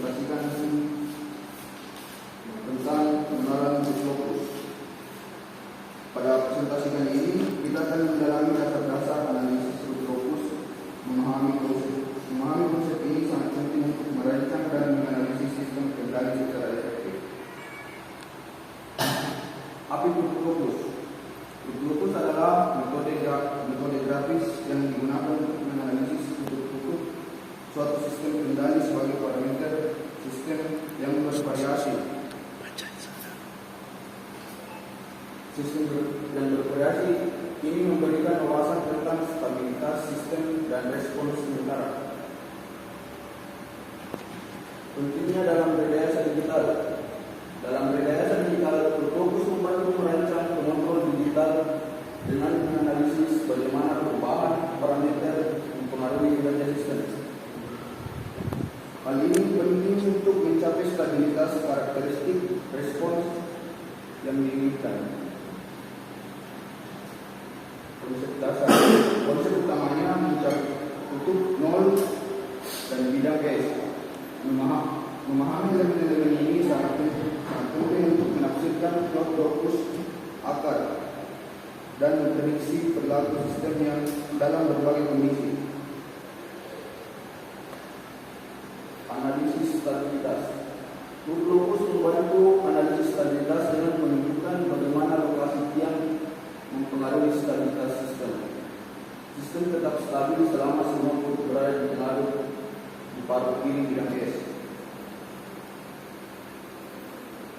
mempresentasikan tentang pengenalan Lokus. Pada presentasi kali ini kita akan mendalami dasar-dasar analisis Lokus. Memahami konsep ini sangat penting untuk merancang dan menganalisis sistem kendali secara efektif. Apa itu Lokus? Lokus adalah metode grafis yang digunakan untuk menganalisis bentuk suatu sistem kendali sebagai parameter sistem yang bervariasi. Sistem yang bervariasi ini memberikan wawasan tentang stabilitas sistem dan respons sementara. Pentingnya dalam rekayasa digital. Dalam rekayasa digital, Lokus membantu merancang pengontrol digital dengan menganalisis bagaimana perubahan parameter mempengaruhi kinerja sistem. Hal ini penting untuk mencapai stabilitas karakteristik respons yang diinginkan. Konsep utamanya mencapai kutub 0 dan bidang S. Memahami elemen-elemen ini sangat penting untuk menafsirkan plot Lokus akar dan memprediksi perilaku sistem yang dalam berbagai kondisi. Analisis stabilitas. Lokus membantu analisis stabilitas dengan menunjukkan bagaimana lokasi tiang mempengaruhi stabilitas sistem. Sistem tetap stabil selama semua kutub berada di pengaruh di paruh kiri bidang S.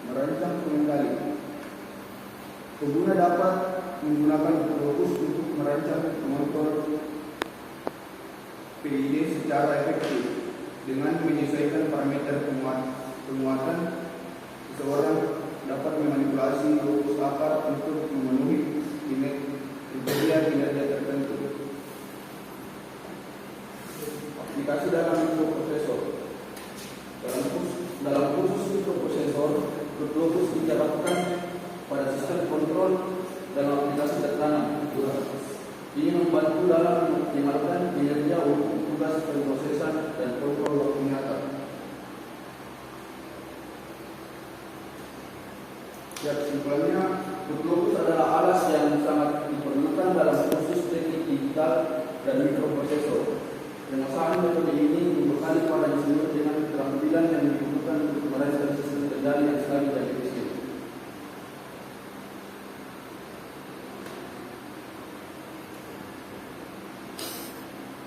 Merancang pengendali. Pengguna dapat menggunakan Lokus untuk merancang pengontrol PID secara efektif dengan menyesuaikan parameter penguatan. Seseorang dapat memanipulasi Lokus akar untuk memenuhi kriteria kinerja tertentu. Aplikasi dalam mikroprosesor. Dalam khusus mikroprosesor, Lokus diterapkan pada sistem kontrol dan aplikasi tertanam. Ini membantu dalam mengoptimalkan kinerja untuk tugas pemrosesan dan kontrol waktu nyata. Kesimpulannya, Lokus adalah alas yang sangat diperlukan dalam khusus teknik digital dan mikroprosesor. Penguasaan metode ini membekali para insinyur dengan keterampilan yang dibutuhkan untuk merancang sistem kendali yang stabil dan efisien.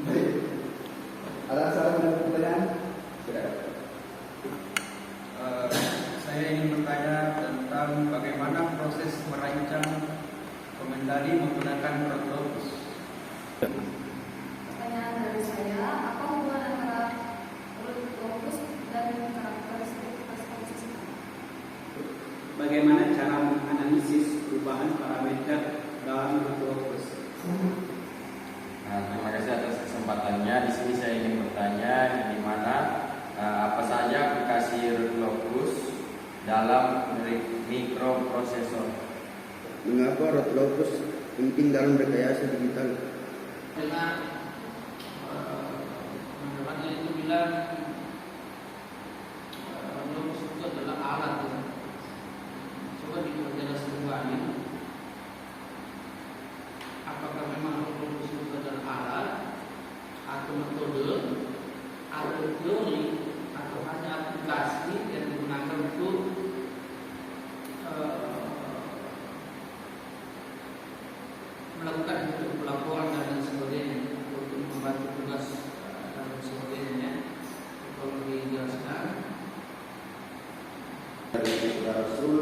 Baik, ada saran dan pertanyaan? Saya ingin bertanya tentang bagaimana proses merancang pengendali menggunakan Lokus. Pertanyaan dari saya, apa hubungan antara Lokus dan karakteristik respons sistem? Bagaimana cara menganalisis perubahan parameter dalam Lokus? Terima kasih atas kesempatannya. Di sini saya ingin bertanya di mana apa saja aplikasi Lokus dalam mikroprosesor. Mengapa Lokus penting dalam rekayasa digital? Dengan menurutnya itu bilang Lokus itu adalah alat. Coba diperjelas kembali. Apakah memang Lokus itu adalah alat atau metode atau teori atau hanya aplikasi yang digunakan untuk melakukan pelaporan dan sebagainya untuk membantu tugas dan sebagainya. Kalau dijelaskan Dari saudara Rasul,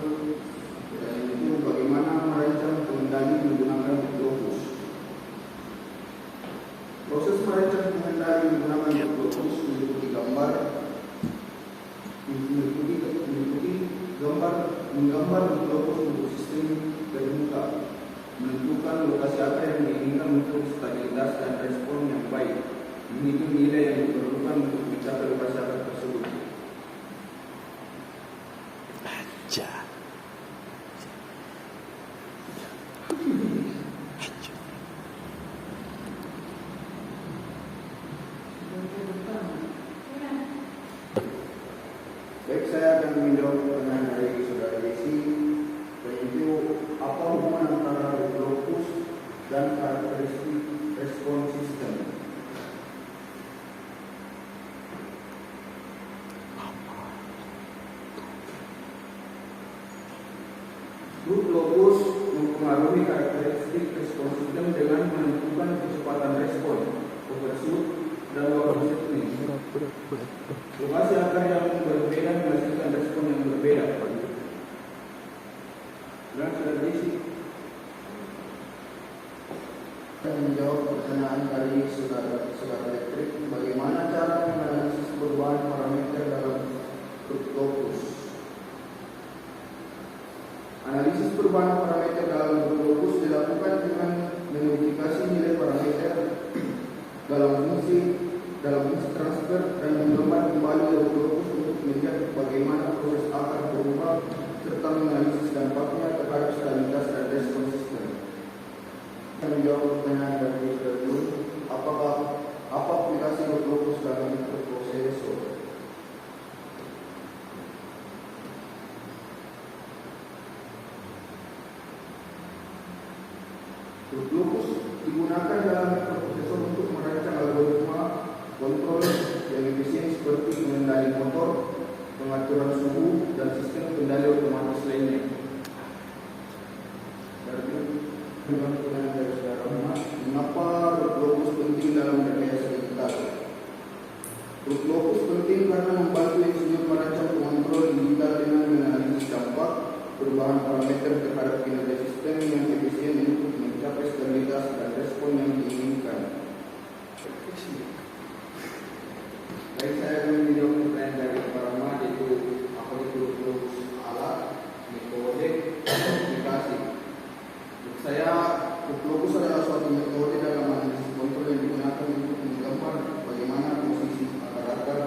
dan itu bagaimana merancang pengendali menggunakan Lokus. Proses merancang pengendali menggunakan Lokus meliputi menggambar Lokus untuk sistem terbuka, menentukan lokasi apa yang diinginkan untuk stabilitas dan respon yang baik, menghitung nilai yang diperlukan untuk mencapai lokasi tersebut. Baik, saya akan menjawab pertanyaan dari saudara Desi, yaitu apa hubungan antara lokus dan karakteristik respon sistem. Grup lokus mempengaruhi karakteristik respon sistem dengan menentukan kecepatan respon, overshoot, dan waktu setting. Lokasi akar yang berbeda menghasilkan respon yang berbeda. Dan saudara Desi Saya menjawab pertanyaan dari saudara elektrik, bagaimana cara menganalisis perubahan parameter dalam grup lokus. Analisis perubahan parameter dalam grup lokus dilakukan dengan memodifikasi nilai parameter dalam fungsi transfer dan menggambar kembali grup lokus untuk melihat bagaimana proses akar berubah serta menganalisis dampaknya terhadap stabilitas dan respon sistem. Saya menjawab pertanyaan dari saudara dulu, apa aplikasi grup lokus dalam mikroprosesor. Grup lokus digunakan dalam mikroprosesor untuk merancang algoritma kontrol yang efisien seperti pengendali motor, pengaturan suhu, dan sistem kendali otomatis lainnya. Dengan pertanyaan dari saudara Rahmat, mengapa grup lokus penting dalam rekayasa digital? Grup lokus penting karena membantu insinyur merancang pengontrol digital dengan menganalisis dampak perubahan parameter terhadap kinerja sistem yang efisien untuk mencapai stabilitas dan respon yang diinginkan. Baik, saya akan menjawab pertanyaan dari Pak Rahmat, yaitu apa itu grup lokus alat, metode, atau aplikasi. Menurut saya, grup lokus adalah suatu metode dalam analisis kontrol yang digunakan untuk menggambar bagaimana posisi akar-akar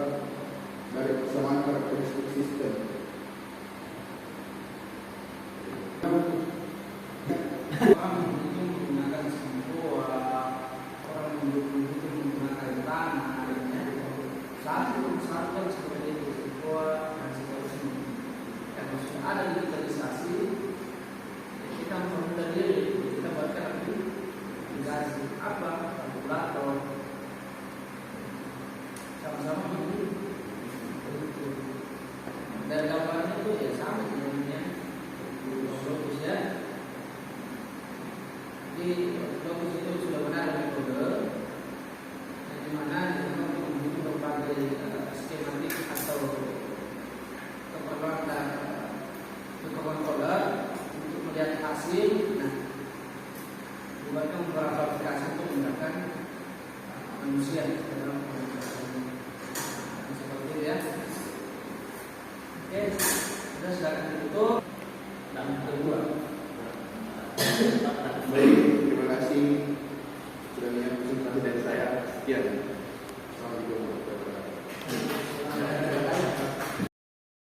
dari persamaan karakteristik sistem. Orang itu menggunakan sebuah orang itu menggunakan tanah, satu seperti itu, sebuah dan seterusnya. Kalau sudah ada digitalisasi, kita mempermudah diri, kita buatkan aplikasi apa, kalkulator, sama-sama ini. Dan gambarnya itu ya sama sebenarnya, lokus ya. Di lokus itu sudah benar metode, di mana memiliki berbagai skematik atau keperluan dan controller untuk melihat hasil. Nah, buatnya beberapa aplikasi untuk menggunakan manusia dalam seperti itu ya. Oke, sudah silakan ditutup. Dan kedua. Baik, terima kasih sudah menyampaikan presentasi dari saya. Sekian.